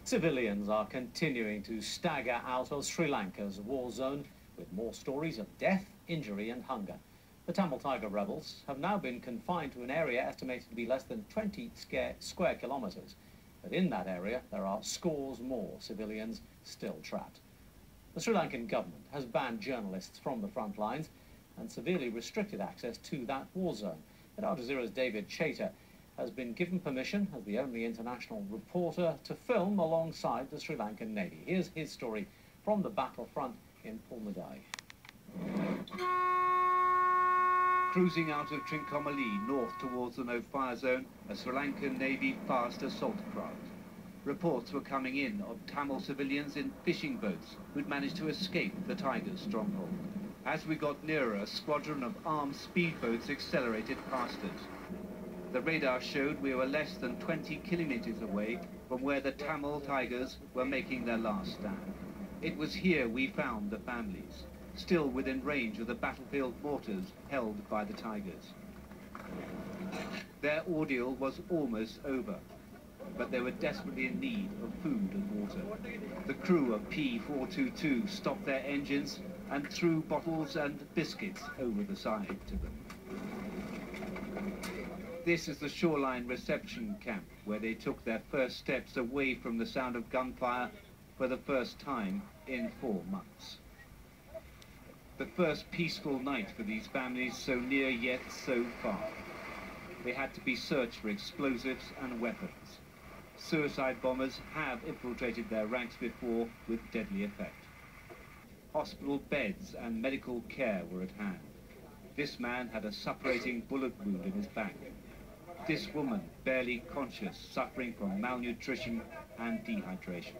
Civilians are continuing to stagger out of Sri Lanka's war zone with more stories of death, injury and hunger. The Tamil Tiger rebels have now been confined to an area estimated to be less than 20 square kilometres. But in that area, there are scores more civilians still trapped. The Sri Lankan government has banned journalists from the front lines and severely restricted access to that war zone. But Al-Jazeera's David Chater has been given permission, as the only international reporter, to film alongside the Sri Lankan Navy. Here's his story from the battlefront in Pulmadai. Cruising out of Trincomalee north towards the no-fire zone, a Sri Lankan Navy fast assault craft. Reports were coming in of Tamil civilians in fishing boats who'd managed to escape the Tigers' stronghold. As we got nearer, a squadron of armed speedboats accelerated past us. The radar showed we were less than 20 kilometers away from where the Tamil Tigers were making their last stand. It was here we found the families, still within range of the battlefield mortars held by the Tigers. Their ordeal was almost over, but they were desperately in need of food and water. The crew of P-422 stopped their engines and threw bottles and biscuits over the side to them. This is the shoreline reception camp, where they took their first steps away from the sound of gunfire for the first time in 4 months. The first peaceful night for these families, so near yet so far. They had to be searched for explosives and weapons. Suicide bombers have infiltrated their ranks before with deadly effect. Hospital beds and medical care were at hand. This man had a suppurating bullet wound in his back. This woman, barely conscious, suffering from malnutrition and dehydration.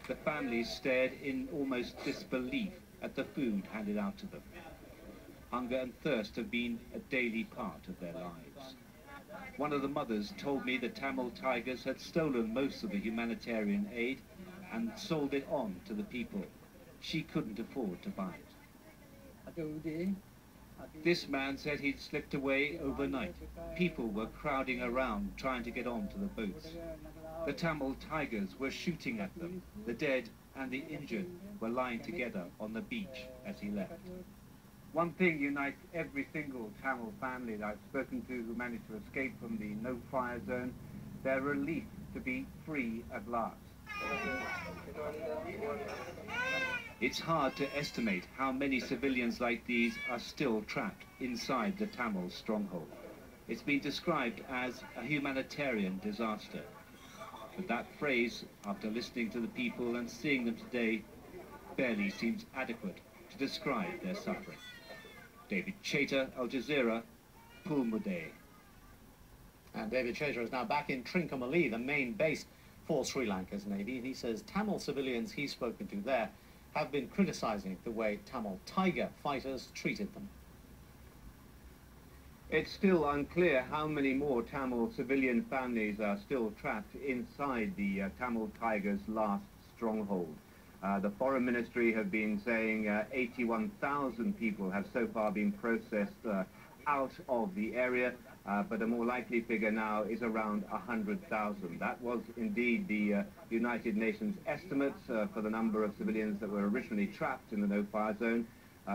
The families stared in almost disbelief at the food handed out to them. Hunger and thirst have been a daily part of their lives. One of the mothers told me the Tamil Tigers had stolen most of the humanitarian aid and sold it on to the people. She couldn't afford to buy it. This man said he'd slipped away overnight. People were crowding around trying to get onto the boats. The Tamil Tigers were shooting at them. The dead and the injured were lying together on the beach as he left. One thing unites every single Tamil family that I've spoken to who managed to escape from the no-fire zone: their relief to be free at last. It's hard to estimate how many civilians like these are still trapped inside the Tamil stronghold. It's been described as a humanitarian disaster. But that phrase, after listening to the people and seeing them today, barely seems adequate to describe their suffering. David Chater, Al-Jazeera, Pulmadai. And David Chater is now back in Trincomalee, the main base for Sri Lanka's Navy, and he says Tamil civilians he's spoken to there have been criticising the way Tamil Tiger fighters treated them. It's still unclear how many more Tamil civilian families are still trapped inside the Tamil Tigers' last stronghold. The Foreign Ministry have been saying 81,000 people have so far been processed out of the area, but a more likely figure now is around 100,000. That was indeed the United Nations estimates for the number of civilians that were originally trapped in the no-fire zone,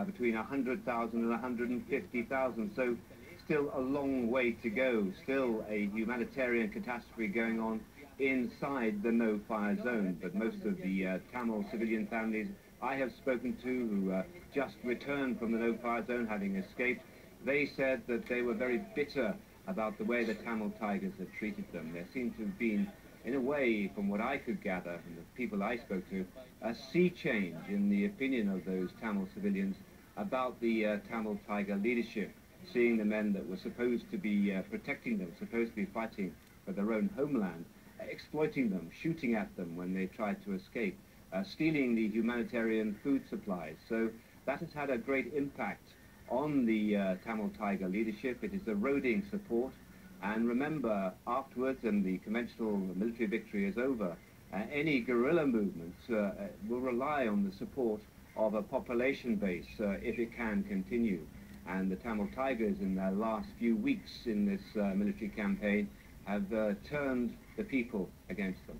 between 100,000 and 150,000. So still a long way to go, still a humanitarian catastrophe going on inside the no-fire zone. But most of the Tamil civilian families I have spoken to who just returned from the no-fire zone, having escaped, they said that they were very bitter about the way the Tamil Tigers had treated them. There seemed to have been, in a way, from what I could gather from the people I spoke to, a sea change in the opinion of those Tamil civilians about the Tamil Tiger leadership, seeing the men that were supposed to be protecting them, supposed to be fighting for their own homeland, exploiting them, shooting at them when they tried to escape, stealing the humanitarian food supplies. So that has had a great impact on the Tamil Tiger leadership. It is eroding support, and remember, afterwards, and the conventional military victory is over, any guerrilla movements will rely on the support of a population base if it can continue. And the Tamil Tigers in their last few weeks in this military campaign have turned the people against them.